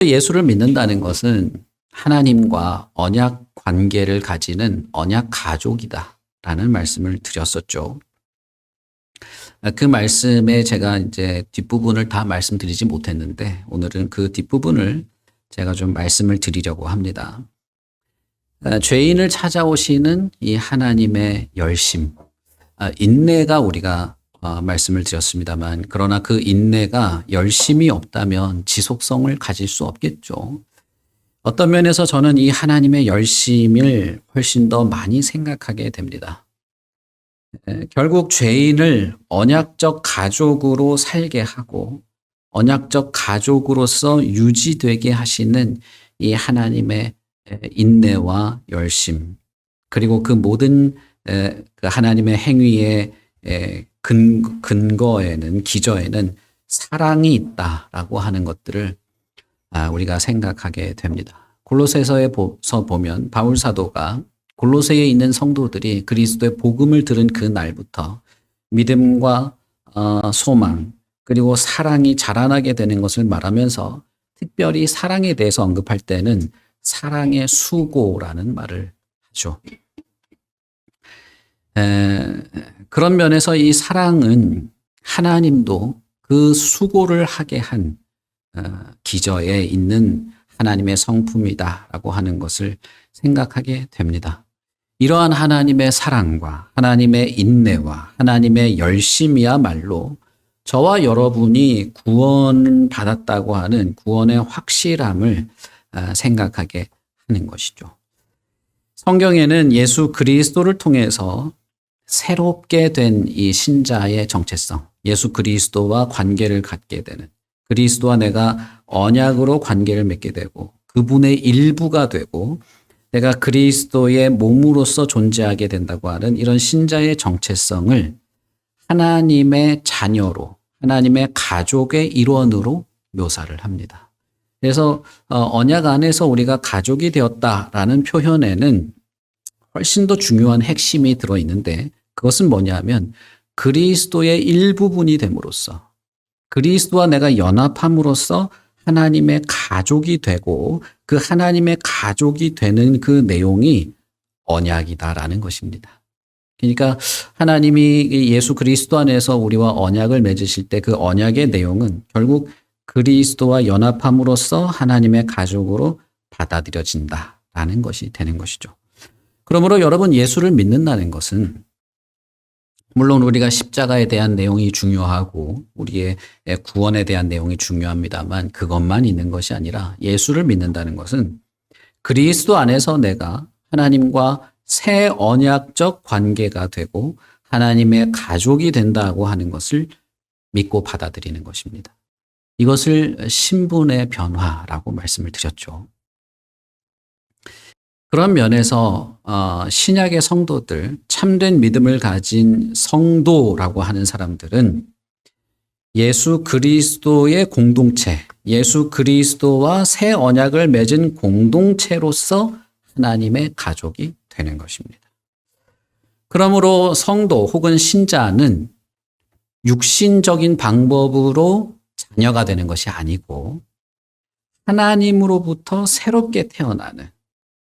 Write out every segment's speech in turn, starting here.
예수를 믿는다는 것은 하나님과 언약 관계를 가지는 언약 가족이다라는 말씀을 드렸었죠. 그 말씀에 제가 이제 뒷부분을 다 말씀드리지 못했는데 오늘은 그 뒷부분을 제가 좀 말씀을 드리려고 합니다. 죄인을 찾아오시는 이 하나님의 열심, 인내가 우리가 말씀을 드렸습니다만, 그러나 그 인내가 열심이 없다면 지속성을 가질 수 없겠죠. 어떤 면에서 저는 이 하나님의 열심을 훨씬 더 많이 생각하게 됩니다. 결국 죄인을 언약적 가족으로 살게 하고 언약적 가족으로서 유지되게 하시는 이 하나님의 인내와 열심, 그리고 그 모든 그 하나님의 행위의 근거에는, 기저에는 사랑이 있다라고 하는 것들을 우리가 생각하게 됩니다. 골로새서에서 보면 바울 사도가 골로새에 있는 성도들이 그리스도의 복음을 들은 그 날부터 믿음과 소망 그리고 사랑이 자라나게 되는 것을 말하면서 특별히 사랑에 대해서 언급할 때는 사랑의 수고라는 말을 하죠. 그런 면에서 이 사랑은 하나님도 그 수고를 하게 한 기저에 있는 하나님의 성품이다라고 하는 것을 생각하게 됩니다. 이러한 하나님의 사랑과 하나님의 인내와 하나님의 열심이야말로 저와 여러분이 구원받았다고 하는 구원의 확실함을 생각하게 하는 것이죠. 성경에는 예수 그리스도를 통해서 새롭게 된 이 신자의 정체성, 예수 그리스도와 관계를 갖게 되는, 그리스도와 내가 언약으로 관계를 맺게 되고 그분의 일부가 되고 내가 그리스도의 몸으로서 존재하게 된다고 하는 이런 신자의 정체성을 하나님의 자녀로, 하나님의 가족의 일원으로 묘사를 합니다. 그래서 언약 안에서 우리가 가족이 되었다라는 표현에는 훨씬 더 중요한 핵심이 들어있는데, 그것은 뭐냐면 그리스도의 일부분이 됨으로써, 그리스도와 내가 연합함으로써 하나님의 가족이 되고 그 하나님의 가족이 되는 그 내용이 언약이다라는 것입니다. 그러니까 하나님이 예수 그리스도 안에서 우리와 언약을 맺으실 때 그 언약의 내용은 결국 그리스도와 연합함으로써 하나님의 가족으로 받아들여진다라는 것이 되는 것이죠. 그러므로 여러분, 예수를 믿는다는 것은 물론 우리가 십자가에 대한 내용이 중요하고 우리의 구원에 대한 내용이 중요합니다만, 그것만 있는 것이 아니라 예수를 믿는다는 것은 그리스도 안에서 내가 하나님과 새 언약적 관계가 되고 하나님의 가족이 된다고 하는 것을 믿고 받아들이는 것입니다. 이것을 신분의 변화라고 말씀을 드렸죠. 그런 면에서 신약의 성도들, 참된 믿음을 가진 성도라고 하는 사람들은 예수 그리스도의 공동체, 예수 그리스도와 새 언약을 맺은 공동체로서 하나님의 가족이 되는 것입니다. 그러므로 성도 혹은 신자는 육신적인 방법으로 자녀가 되는 것이 아니고 하나님으로부터 새롭게 태어나는,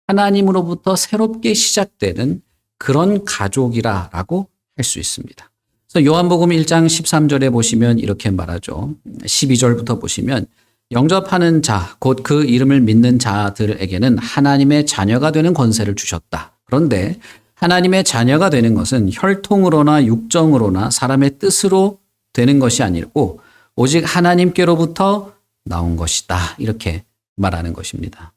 하나님으로부터 새롭게 시작되는 그런 가족이라고 할 수 있습니다. 그래서 요한복음 1장 13절에 보시면 이렇게 말하죠. 12절부터 보시면 영접하는 자, 곧 그 이름을 믿는 자들에게는 하나님의 자녀가 되는 권세를 주셨다. 그런데 하나님의 자녀가 되는 것은 혈통으로나 육정으로나 사람의 뜻으로 되는 것이 아니고 오직 하나님께로부터 나온 것이다. 이렇게 말하는 것입니다.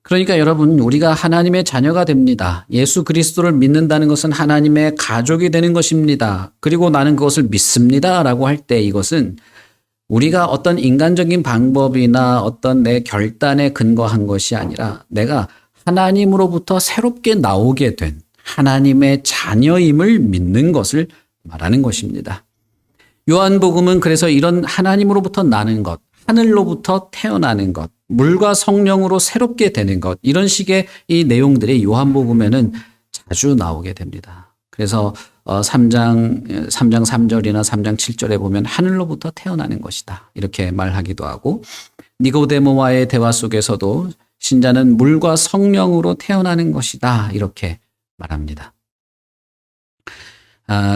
그러니까 여러분, 우리가 하나님의 자녀가 됩니다. 예수 그리스도를 믿는다는 것은 하나님의 가족이 되는 것입니다. 그리고 나는 그것을 믿습니다 라고 할 때 이것은 우리가 어떤 인간적인 방법이나 어떤 내 결단에 근거한 것이 아니라 내가 하나님으로부터 새롭게 나오게 된 하나님의 자녀임을 믿는 것을 말하는 것입니다. 요한복음은 그래서 이런 하나님으로부터 나는 것, 하늘로부터 태어나는 것, 물과 성령으로 새롭게 되는 것, 이런 식의 이 내용들이 요한복음에는 자주 나오게 됩니다. 그래서 3장 3절이나 3장 7절에 보면 하늘로부터 태어나는 것이다, 이렇게 말하기도 하고, 니고데모와의 대화 속에서도 신자는 물과 성령으로 태어나는 것이다. 이렇게 말합니다.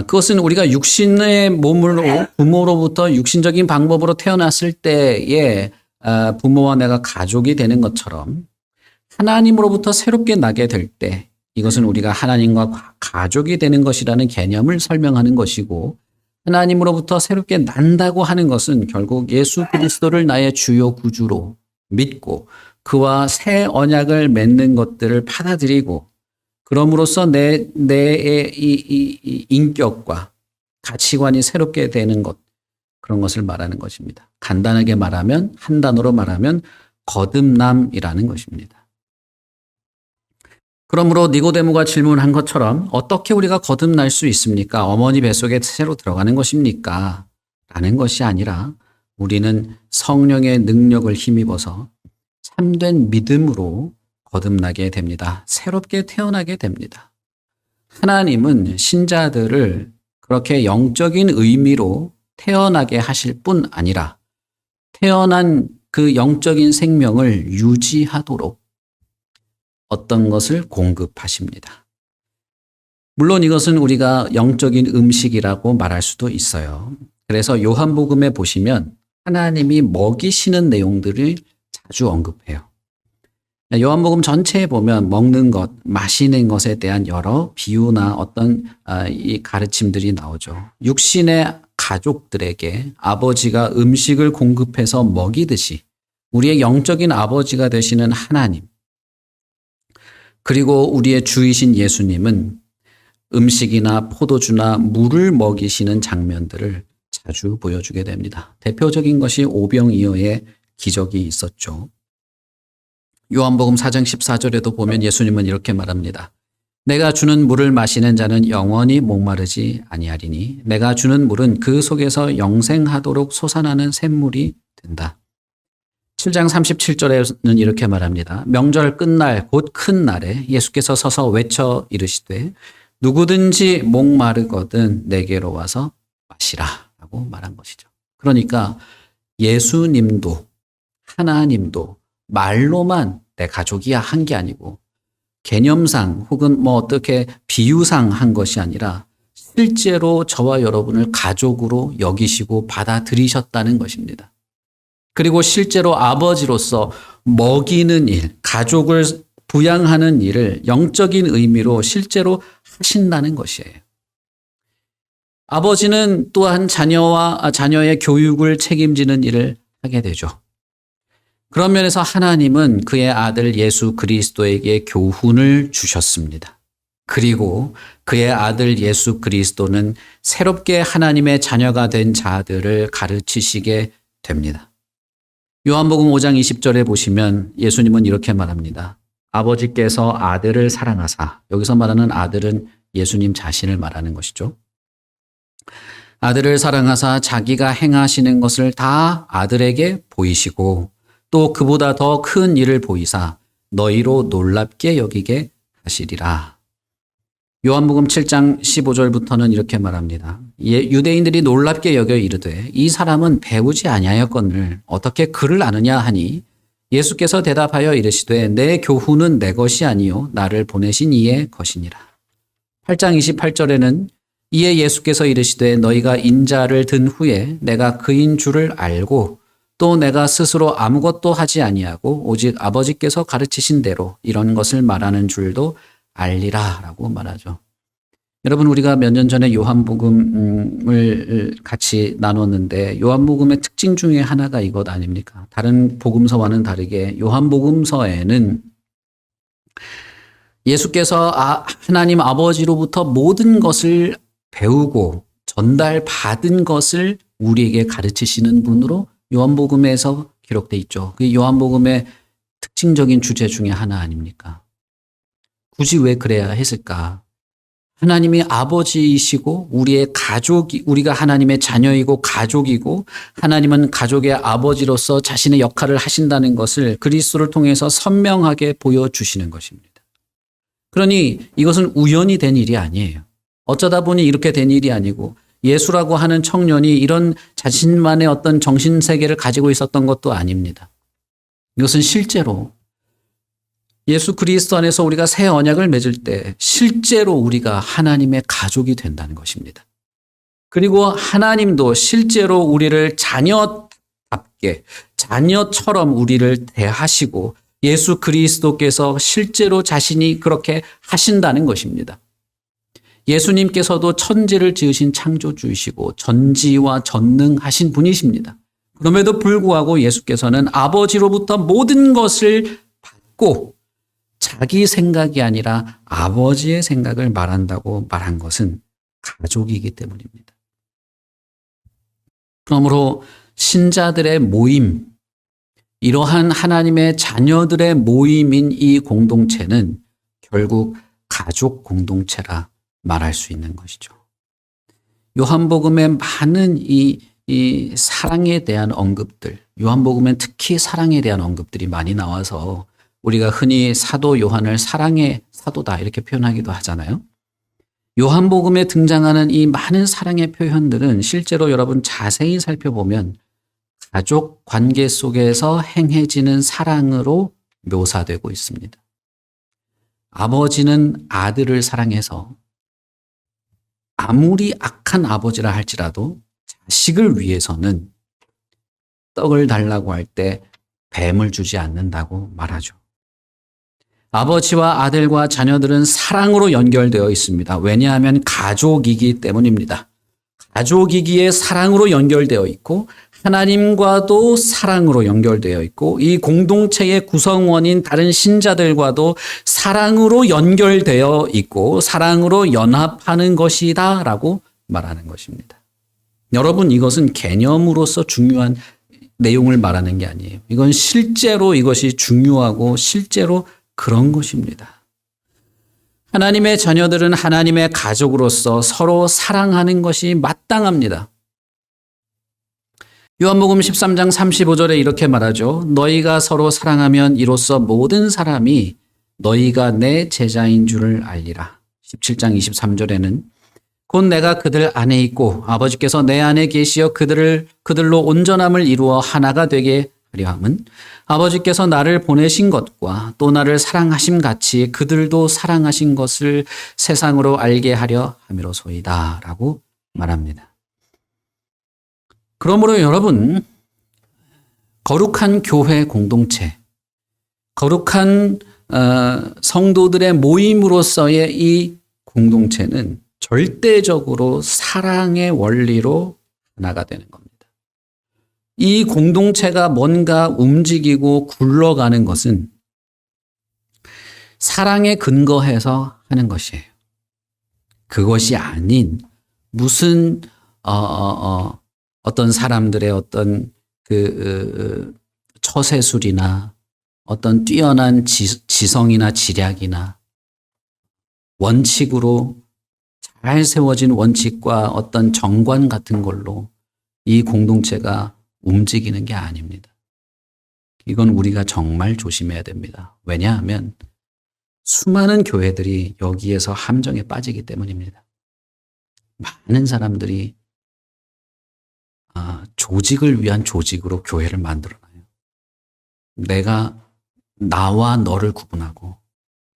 그것은 우리가 육신의 몸으로 부모로부터 육신적인 방법으로 태어났을 때에 부모와 내가 가족이 되는 것처럼 하나님으로부터 새롭게 나게 될 때 이것은 우리가 하나님과 가족이 되는 것이라는 개념을 설명하는 것이고 하나님으로부터 새롭게 난다고 하는 것은 결국 예수 그리스도를 나의 주요 구주로 믿고 그와 새 언약을 맺는 것들을 받아들이고 그럼으로써 내의 이 인격과 가치관이 새롭게 되는 것 그런 것을 말하는 것입니다. 간단하게 말하면 한 단어로 말하면 거듭남이라는 것입니다. 그러므로 니고데모가 질문한 것처럼 어떻게 우리가 거듭날 수 있습니까? 어머니 뱃속에 새로 들어가는 것입니까? 라는 것이 아니라 우리는 성령의 능력을 힘입어서 참된 믿음으로 거듭나게 됩니다. 새롭게 태어나게 됩니다. 하나님은 신자들을 그렇게 영적인 의미로 태어나게 하실 뿐 아니라 태어난 그 영적인 생명을 유지하도록 어떤 것을 공급하십니다. 물론 이것은 우리가 영적인 음식이라고 말할 수도 있어요. 그래서 요한복음에 보시면 하나님이 먹이시는 내용들을 자주 언급해요. 요한복음 전체에 보면 먹는 것, 마시는 것에 대한 여러 비유나 어떤 이 가르침들이 나오죠. 육신의 가족들에게 아버지가 음식을 공급해서 먹이듯이 우리의 영적인 아버지가 되시는 하나님, 그리고 우리의 주이신 예수님은 음식이나 포도주나 물을 먹이시는 장면들을 자주 보여주게 됩니다. 대표적인 것이 오병이어의 기적이 있었죠. 요한복음 4장 14절에도 보면 예수님은 이렇게 말합니다. 내가 주는 물을 마시는 자는 영원히 목마르지 아니하리니 내가 주는 물은 그 속에서 영생하도록 솟아나는 샘물이 된다. 7장 37절에는 이렇게 말합니다. 명절 끝날 곧 큰 날에 예수께서 서서 외쳐 이르시되 누구든지 목마르거든 내게로 와서 마시라 라고 말한 것이죠. 그러니까 예수님도 하나님도 말로만 내 가족이야 한 게 아니고 개념상 혹은 뭐 어떻게 비유상 한 것이 아니라 실제로 저와 여러분을 가족으로 여기시고 받아들이셨다는 것입니다. 그리고 실제로 아버지로서 먹이는 일, 가족을 부양하는 일을 영적인 의미로 실제로 하신다는 것이에요. 아버지는 또한 자녀의 교육을 책임지는 일을 하게 되죠. 그런 면에서 하나님은 그의 아들 예수 그리스도에게 교훈을 주셨습니다. 그리고 그의 아들 예수 그리스도는 새롭게 하나님의 자녀가 된 자들을 가르치시게 됩니다. 요한복음 5장 20절에 보시면 예수님은 이렇게 말합니다. 아버지께서 아들을 사랑하사, 여기서 말하는 아들은 예수님 자신을 말하는 것이죠. 아들을 사랑하사 자기가 행하시는 것을 다 아들에게 보이시고 또 그보다 더 큰 일을 보이사 너희로 놀랍게 여기게 하시리라. 요한복음 7장 15절부터는 이렇게 말합니다. 유대인들이 놀랍게 여겨 이르되 이 사람은 배우지 아니하였거늘 어떻게 그를 아느냐 하니 예수께서 대답하여 이르시되 내 교훈은 내 것이 아니요 나를 보내신 이의 것이니라. 8장 28절에는 이에 예수께서 이르시되 너희가 인자를 든 후에 내가 그인 줄을 알고 또 내가 스스로 아무것도 하지 아니하고 오직 아버지께서 가르치신 대로 이런 것을 말하는 줄도 알리라 라고 말하죠. 여러분 우리가 몇 년 전에 요한복음을 같이 나눴는데 요한복음의 특징 중에 하나가 이것 아닙니까? 다른 복음서와는 다르게 요한복음서에는 예수께서 하나님 아버지로부터 모든 것을 배우고 전달받은 것을 우리에게 가르치시는 분으로 요한복음에서 기록되어 있죠. 그게 요한복음의 특징적인 주제 중에 하나 아닙니까? 굳이 왜 그래야 했을까? 하나님이 아버지이시고 우리가 하나님의 자녀이고 가족이고 하나님은 가족의 아버지로서 자신의 역할을 하신다는 것을 그리스도를 통해서 선명하게 보여주시는 것입니다. 그러니 이것은 우연히 된 일이 아니에요. 어쩌다 보니 이렇게 된 일이 아니고 예수라고 하는 청년이 이런 자신만의 어떤 정신세계를 가지고 있었던 것도 아닙니다. 이것은 실제로 예수 그리스도 안에서 우리가 새 언약을 맺을 때 실제로 우리가 하나님의 가족이 된다는 것입니다. 그리고 하나님도 실제로 우리를 자녀답게, 자녀처럼 우리를 대하시고 예수 그리스도께서 실제로 자신이 그렇게 하신다는 것입니다. 예수님께서도 천지를 지으신 창조주이시고 전지와 전능하신 분이십니다. 그럼에도 불구하고 예수께서는 아버지로부터 모든 것을 받고 자기 생각이 아니라 아버지의 생각을 말한다고 말한 것은 가족이기 때문입니다. 그러므로 신자들의 모임, 이러한 하나님의 자녀들의 모임인 이 공동체는 결국 가족 공동체라 말할 수 있는 것이죠. 요한복음에 많은 이 사랑에 대한 언급들, 요한복음엔 특히 사랑에 대한 언급들이 많이 나와서 우리가 흔히 사도 요한을 사랑의 사도다 이렇게 표현하기도 하잖아요. 요한복음에 등장하는 이 많은 사랑의 표현들은 실제로 여러분 자세히 살펴보면 가족 관계 속에서 행해지는 사랑으로 묘사되고 있습니다. 아버지는 아들을 사랑해서 아무리 악한 아버지라 할지라도 자식을 위해서는 떡을 달라고 할 때 뱀을 주지 않는다고 말하죠. 아버지와 아들과 자녀들은 사랑으로 연결되어 있습니다. 왜냐하면 가족이기 때문입니다. 가족이기에 사랑으로 연결되어 있고 하나님과도 사랑으로 연결되어 있고 이 공동체의 구성원인 다른 신자들과도 사랑으로 연결되어 있고 사랑으로 연합하는 것이다 라고 말하는 것입니다. 여러분, 이것은 개념으로서 중요한 내용을 말하는 게 아니에요. 이건 실제로 이것이 중요하고 실제로 그런 것입니다. 하나님의 자녀들은 하나님의 가족으로서 서로 사랑하는 것이 마땅합니다. 요한복음 13장 35절에 이렇게 말하죠. 너희가 서로 사랑하면 이로써 모든 사람이 너희가 내 제자인 줄을 알리라. 17장 23절에는 곧 내가 그들 안에 있고 아버지께서 내 안에 계시어 그들로 온전함을 이루어 하나가 되게 하려 함은 아버지께서 나를 보내신 것과 또 나를 사랑하심 같이 그들도 사랑하신 것을 세상으로 알게 하려 함이로소이다 라고 말합니다. 그러므로 여러분, 거룩한 교회 공동체, 거룩한 성도들의 모임으로서의 이 공동체는 절대적으로 사랑의 원리로 하나가 되는 겁니다. 이 공동체가 뭔가 움직이고 굴러가는 것은 사랑에 근거해서 하는 것이에요. 그것이 아닌 무슨 어떤 사람들의 어떤 처세술이나 어떤 뛰어난 지성이나 지략이나 원칙으로 잘 세워진 원칙과 어떤 정관 같은 걸로 이 공동체가 움직이는 게 아닙니다. 이건 우리가 정말 조심해야 됩니다. 왜냐하면 수많은 교회들이 여기에서 함정에 빠지기 때문입니다. 많은 사람들이 조직을 위한 조직으로 교회를 만들어놔요. 내가 나와 너를 구분하고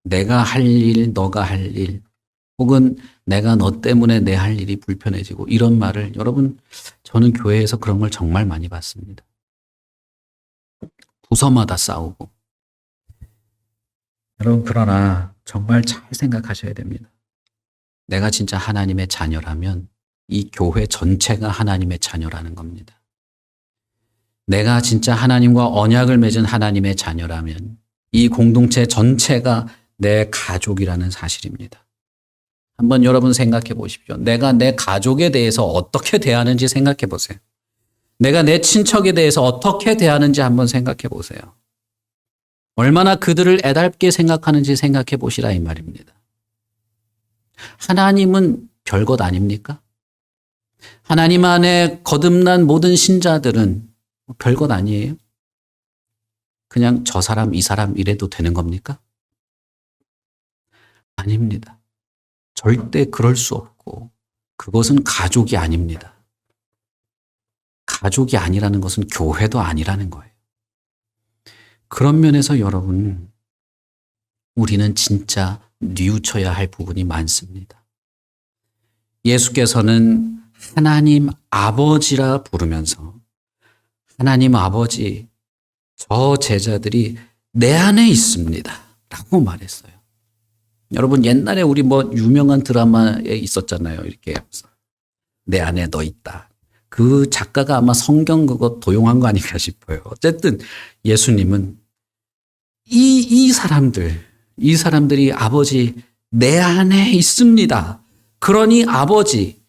내가 할 일, 너가 할 일, 혹은 내가 너 때문에 내 할 일이 불편해지고 이런 말을 여러분, 저는 교회에서 그런 걸 정말 많이 봤습니다. 부서마다 싸우고. 여러분, 그러나 정말 잘 생각하셔야 됩니다. 내가 진짜 하나님의 자녀라면 이 교회 전체가 하나님의 자녀라는 겁니다. 내가 진짜 하나님과 언약을 맺은 하나님의 자녀라면 이 공동체 전체가 내 가족이라는 사실입니다. 한번 여러분 생각해 보십시오. 내가 내 가족에 대해서 어떻게 대하는지 생각해 보세요. 내가 내 친척에 대해서 어떻게 대하는지 한번 생각해 보세요. 얼마나 그들을 애달게 생각하는지 생각해 보시라 이 말입니다. 하나님은 별것 아닙니까? 하나님 안에 거듭난 모든 신자들은 별것 아니에요? 그냥 저 사람, 이 사람 이래도 되는 겁니까? 아닙니다. 절대 그럴 수 없고 그것은 가족이 아닙니다. 가족이 아니라는 것은 교회도 아니라는 거예요. 그런 면에서 여러분, 우리는 진짜 뉘우쳐야 할 부분이 많습니다. 예수께서는 하나님 아버지라 부르면서 하나님 아버지, 저 제자들이 내 안에 있습니다 라고 말했어요. 여러분, 옛날에 우리 유명한 드라마에 있었잖아요. 이렇게 내 안에 너 있다. 그 작가가 아마 성경 그거 도용한 거 아닌가 싶어요. 어쨌든 예수님은 이 사람들이 아버지 내 안에 있습니다. 그러니 아버지,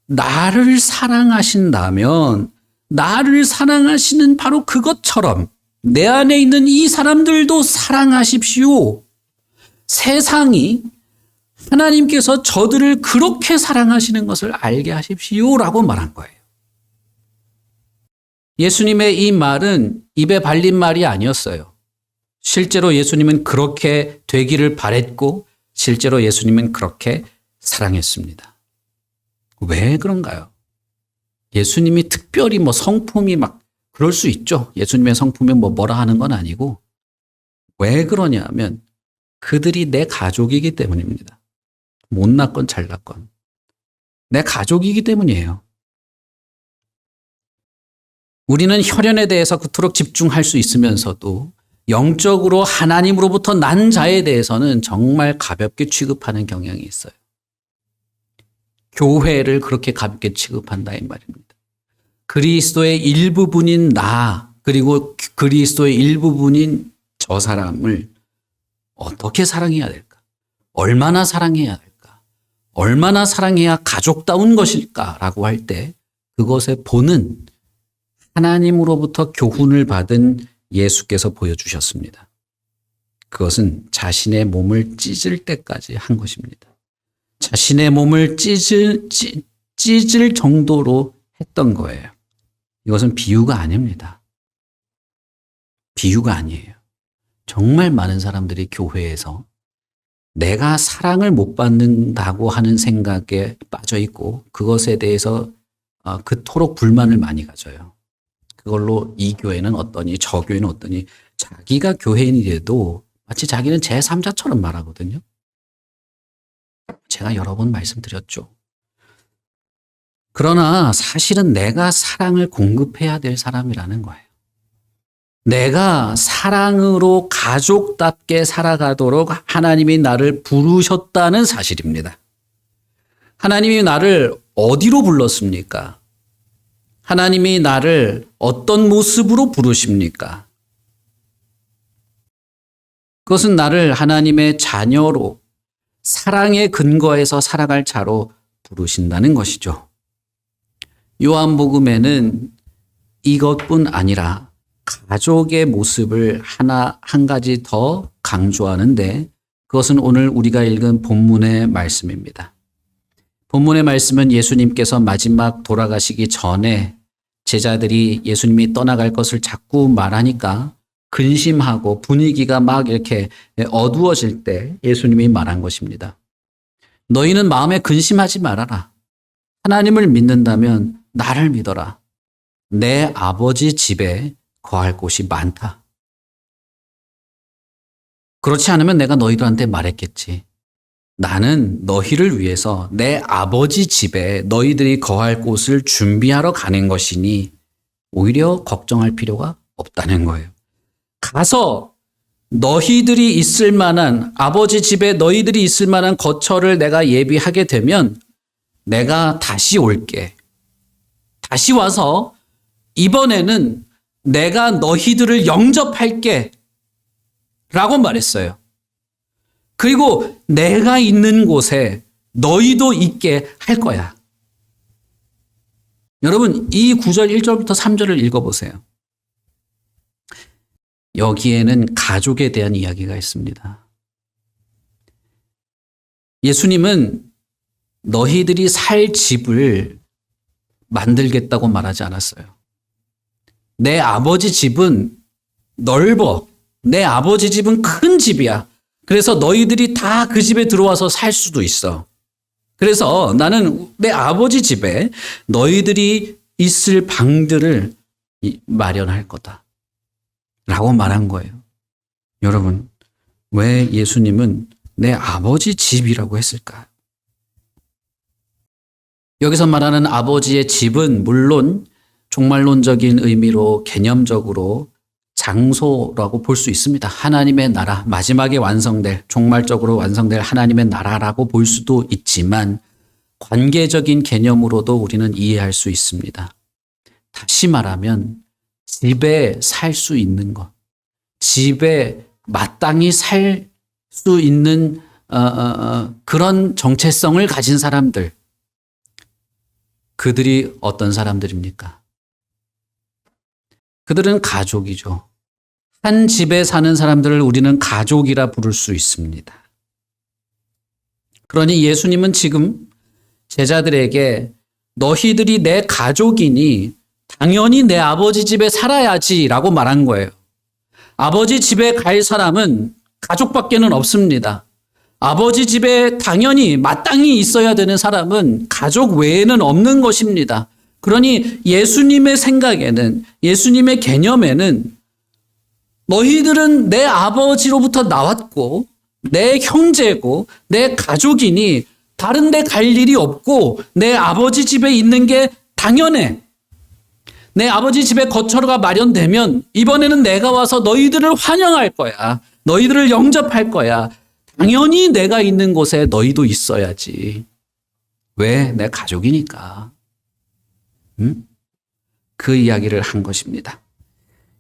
나를 사랑하신다면 나를 사랑하시는 바로 그것처럼 내 안에 있는 이 사람들도 사랑하십시오. 세상이 하나님께서 저들을 그렇게 사랑하시는 것을 알게 하십시오라고 말한 거예요. 예수님의 이 말은 입에 발린 말이 아니었어요. 실제로 예수님은 그렇게 되기를 바랬고 실제로 예수님은 그렇게 사랑했습니다. 왜 그런가요? 예수님이 특별히 성품이 그럴 수 있죠. 예수님의 성품이 뭐라 하는 건 아니고 왜 그러냐 하면 그들이 내 가족이기 때문입니다. 못났건 잘났건 내 가족이기 때문이에요. 우리는 혈연에 대해서 그토록 집중할 수 있으면서도 영적으로 하나님으로부터 난 자에 대해서는 정말 가볍게 취급하는 경향이 있어요. 교회를 그렇게 가볍게 취급한다 이 말입니다. 그리스도의 일부분인 나, 그리고 그리스도의 일부분인 저 사람을 어떻게 사랑해야 될까? 얼마나 사랑해야 될까? 얼마나 사랑해야 가족다운 것일까라고 할 때 그것의 본은 하나님으로부터 교훈을 받은 예수께서 보여주셨습니다. 그것은 자신의 몸을 찢을 때까지 한 것입니다. 자신의 몸을 찢을 정도로 했던 거예요. 이것은 비유가 아닙니다. 비유가 아니에요. 정말 많은 사람들이 교회에서 내가 사랑을 못 받는다고 하는 생각에 빠져 있고 그것에 대해서 그토록 불만을 많이 가져요. 그걸로 이 교회는 어떠니 저 교회는 어떠니 자기가 교회인이 돼도 마치 자기는 제3자처럼 말하거든요. 제가 여러 번 말씀드렸죠. 그러나 사실은 내가 사랑을 공급해야 될 사람이라는 거예요. 내가 사랑으로 가족답게 살아가도록 하나님이 나를 부르셨다는 사실입니다. 하나님이 나를 어디로 불렀습니까? 하나님이 나를 어떤 모습으로 부르십니까? 그것은 나를 하나님의 자녀로 사랑의 근거에서 살아갈 자로 부르신다는 것이죠. 요한복음에는 이것뿐 아니라 가족의 모습을 한 가지 더 강조하는데 그것은 오늘 우리가 읽은 본문의 말씀입니다. 본문의 말씀은 예수님께서 마지막 돌아가시기 전에 제자들이 예수님이 떠나갈 것을 자꾸 말하니까 근심하고 분위기가 막 이렇게 어두워질 때 예수님이 말한 것입니다. 너희는 마음에 근심하지 말아라. 하나님을 믿는다면 나를 믿어라. 내 아버지 집에 거할 곳이 많다. 그렇지 않으면 내가 너희들한테 말했겠지. 나는 너희를 위해서 내 아버지 집에 너희들이 거할 곳을 준비하러 가는 것이니 오히려 걱정할 필요가 없다는 거예요. 가서 너희들이 있을 만한 아버지 집에 너희들이 있을 만한 거처를 내가 예비하게 되면 내가 다시 올게. 다시 와서 이번에는 내가 너희들을 영접할게 라고 말했어요. 그리고 내가 있는 곳에 너희도 있게 할 거야. 여러분, 이 9절 1절부터 3절을 읽어보세요. 여기에는 가족에 대한 이야기가 있습니다. 예수님은 너희들이 살 집을 만들겠다고 말하지 않았어요. 내 아버지 집은 넓어. 내 아버지 집은 큰 집이야. 그래서 너희들이 다 그 집에 들어와서 살 수도 있어. 그래서 나는 내 아버지 집에 너희들이 있을 방들을 마련할 거다. 라고 말한 거예요. 여러분, 왜 예수님은 내 아버지 집이라고 했을까요? 여기서 말하는 아버지의 집은 물론 종말론적인 의미로 개념적으로 장소라고 볼 수 있습니다. 하나님의 나라, 마지막에 완성될, 종말적으로 완성될 하나님의 나라라고 볼 수도 있지만 관계적인 개념으로도 우리는 이해할 수 있습니다. 다시 말하면 집에 살 수 있는 것, 집에 마땅히 살 수 있는 그런 정체성을 가진 사람들, 그들이 어떤 사람들입니까? 그들은 가족이죠. 한 집에 사는 사람들을 우리는 가족이라 부를 수 있습니다. 그러니 예수님은 지금 제자들에게 너희들이 내 가족이니 당연히 내 아버지 집에 살아야지라고 말한 거예요. 아버지 집에 갈 사람은 가족밖에는 없습니다. 아버지 집에 당연히 마땅히 있어야 되는 사람은 가족 외에는 없는 것입니다. 그러니 예수님의 생각에는, 예수님의 개념에는 너희들은 내 아버지로부터 나왔고 내 형제고 내 가족이니 다른 데 갈 일이 없고 내 아버지 집에 있는 게 당연해. 내 아버지 집에 거처가 마련되면 이번에는 내가 와서 너희들을 환영할 거야. 너희들을 영접할 거야. 당연히 내가 있는 곳에 너희도 있어야지. 왜? 내 가족이니까. 그 이야기를 한 것입니다.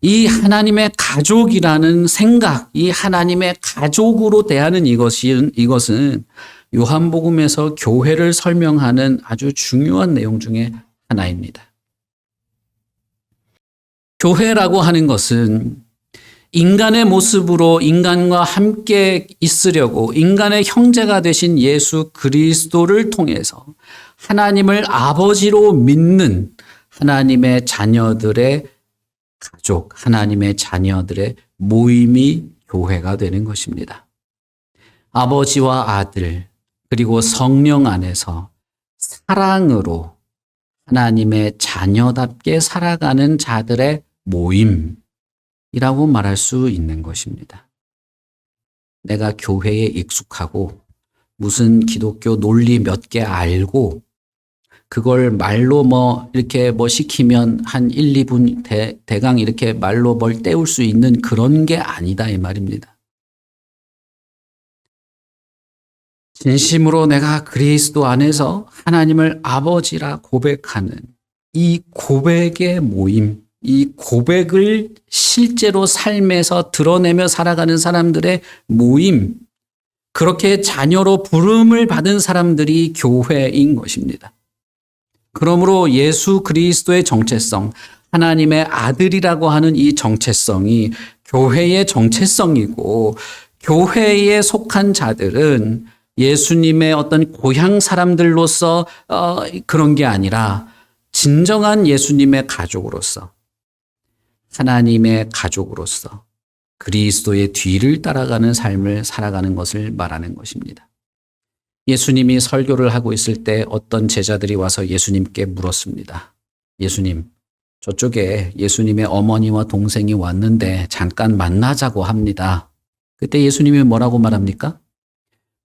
이 하나님의 가족이라는 생각, 이 하나님의 가족으로 대하는 이것은 요한복음에서 교회를 설명하는 아주 중요한 내용 중에 하나입니다. 교회라고 하는 것은 인간의 모습으로 인간과 함께 있으려고 인간의 형제가 되신 예수 그리스도를 통해서 하나님을 아버지로 믿는 하나님의 자녀들의 가족, 하나님의 자녀들의 모임이 교회가 되는 것입니다. 아버지와 아들, 그리고 성령 안에서 사랑으로 하나님의 자녀답게 살아가는 자들의 모임이라고 말할 수 있는 것입니다. 내가 교회에 익숙하고 무슨 기독교 논리 몇 개 알고 그걸 말로 이렇게 시키면 한 1, 2분 대강 이렇게 말로 뭘 때울 수 있는 그런 게 아니다 이 말입니다. 진심으로 내가 그리스도 안에서 하나님을 아버지라 고백하는 이 고백의 모임, 이 고백을 실제로 삶에서 드러내며 살아가는 사람들의 모임, 그렇게 자녀로 부름을 받은 사람들이 교회인 것입니다. 그러므로 예수 그리스도의 정체성, 하나님의 아들이라고 하는 이 정체성이 교회의 정체성이고, 교회에 속한 자들은 예수님의 어떤 고향 사람들로서 그런 게 아니라 진정한 예수님의 가족으로서, 하나님의 가족으로서 그리스도의 뒤를 따라가는 삶을 살아가는 것을 말하는 것입니다. 예수님이 설교를 하고 있을 때 어떤 제자들이 와서 예수님께 물었습니다. 예수님, 저쪽에 예수님의 어머니와 동생이 왔는데 잠깐 만나자고 합니다. 그때 예수님이 뭐라고 말합니까?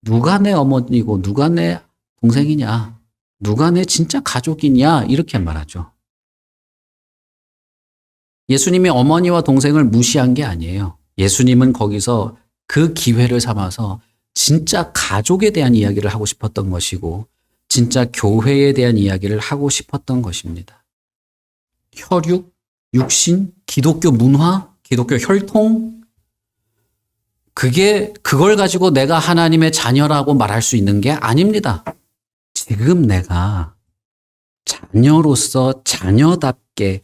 누가 내 어머니고 누가 내 동생이냐? 누가 내 진짜 가족이냐? 이렇게 말하죠. 예수님이 어머니와 동생을 무시한 게 아니에요. 예수님은 거기서 그 기회를 삼아서 진짜 가족에 대한 이야기를 하고 싶었던 것이고 진짜 교회에 대한 이야기를 하고 싶었던 것입니다. 혈육, 육신, 기독교 문화, 기독교 혈통, 그걸 가지고 내가 하나님의 자녀라고 말할 수 있는 게 아닙니다. 지금 내가 자녀로서 자녀답게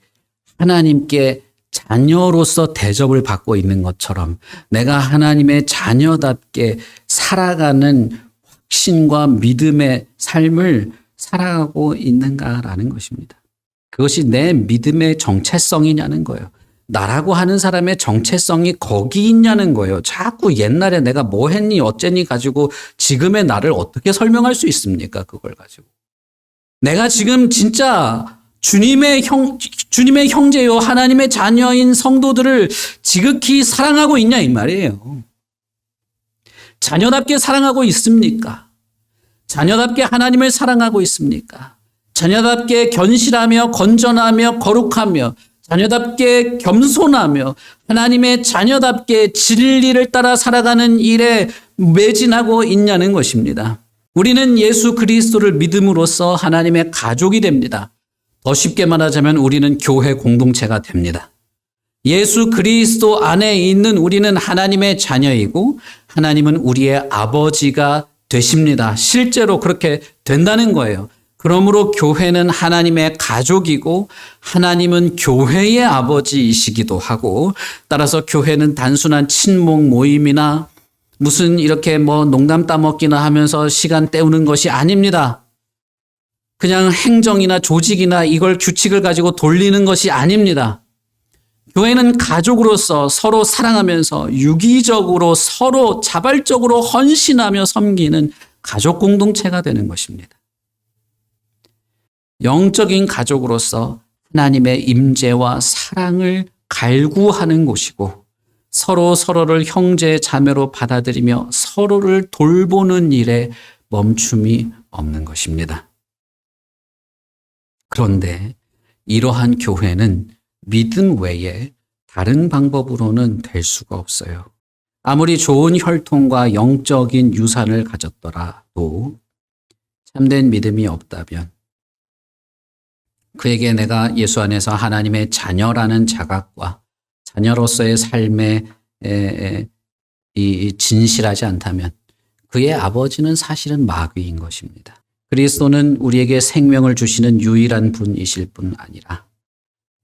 하나님께 자녀로서 대접을 받고 있는 것처럼 내가 하나님의 자녀답게 살아가는 확신과 믿음의 삶을 살아가고 있는가라는 것입니다. 그것이 내 믿음의 정체성이냐는 거예요. 나라고 하는 사람의 정체성이 거기 있냐는 거예요. 자꾸 옛날에 내가 뭐 했니 어쨌니 가지고 지금의 나를 어떻게 설명할 수 있습니까? 그걸 가지고. 내가 지금 진짜 주님의 형제요 하나님의 자녀인 성도들을 지극히 사랑하고 있냐 이 말이에요. 자녀답게 사랑하고 있습니까? 자녀답게 하나님을 사랑하고 있습니까? 자녀답게 견실하며 건전하며 거룩하며 자녀답게 겸손하며 하나님의 자녀답게 진리를 따라 살아가는 일에 매진하고 있냐는 것입니다. 우리는 예수 그리스도를 믿음으로써 하나님의 가족이 됩니다. 더 쉽게 말하자면 우리는 교회 공동체가 됩니다. 예수 그리스도 안에 있는 우리는 하나님의 자녀이고 하나님은 우리의 아버지가 되십니다. 실제로 그렇게 된다는 거예요. 그러므로 교회는 하나님의 가족이고 하나님은 교회의 아버지이시기도 하고 따라서 교회는 단순한 친목 모임이나 무슨 이렇게 농담 따먹기나 하면서 시간 때우는 것이 아닙니다. 그냥 행정이나 조직이나 이걸 규칙을 가지고 돌리는 것이 아닙니다. 교회는 가족으로서 서로 사랑하면서 유기적으로 서로 자발적으로 헌신하며 섬기는 가족 공동체가 되는 것입니다. 영적인 가족으로서 하나님의 임재와 사랑을 갈구하는 곳이고 서로 서로를 형제 자매로 받아들이며 서로를 돌보는 일에 멈춤이 없는 것입니다. 그런데 이러한 교회는 믿음 외에 다른 방법으로는 될 수가 없어요. 아무리 좋은 혈통과 영적인 유산을 가졌더라도 참된 믿음이 없다면 그에게 내가 예수 안에서 하나님의 자녀라는 자각과 자녀로서의 삶에 진실하지 않다면 그의 아버지는 사실은 마귀인 것입니다. 그리스도는 우리에게 생명을 주시는 유일한 분이실 뿐 아니라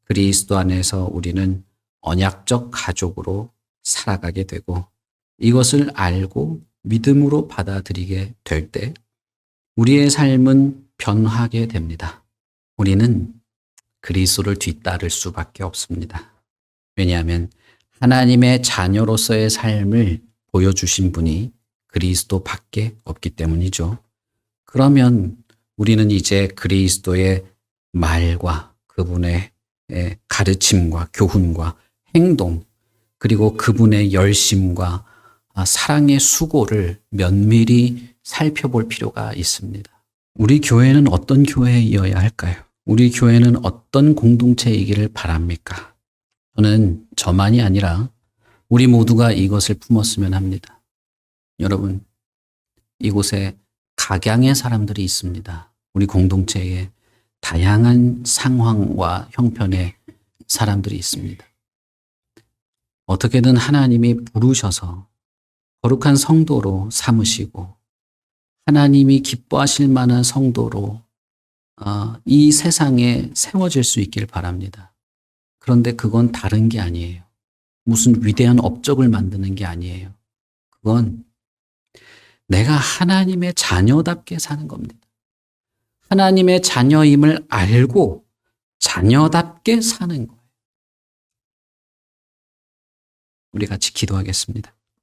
그리스도 안에서 우리는 언약적 가족으로 살아가게 되고 이것을 알고 믿음으로 받아들이게 될 때 우리의 삶은 변하게 됩니다. 우리는 그리스도를 뒤따를 수밖에 없습니다. 왜냐하면 하나님의 자녀로서의 삶을 보여주신 분이 그리스도밖에 없기 때문이죠. 그러면 우리는 이제 그리스도의 말과 그분의 가르침과 교훈과 행동 그리고 그분의 열심과 사랑의 수고를 면밀히 살펴볼 필요가 있습니다. 우리 교회는 어떤 교회이어야 할까요? 우리 교회는 어떤 공동체이기를 바랍니까? 저는 저만이 아니라 우리 모두가 이것을 품었으면 합니다. 여러분, 이곳에 각양의 사람들이 있습니다. 우리 공동체에 다양한 상황과 형편의 사람들이 있습니다. 어떻게든 하나님이 부르셔서 거룩한 성도로 삼으시고 하나님이 기뻐하실 만한 성도로 이 세상에 세워질 수 있길 바랍니다. 그런데 그건 다른 게 아니에요. 무슨 위대한 업적을 만드는 게 아니에요. 그건 내가 하나님의 자녀답게 사는 겁니다. 하나님의 자녀임을 알고 자녀답게 사는 거예요. 우리 같이 기도하겠습니다.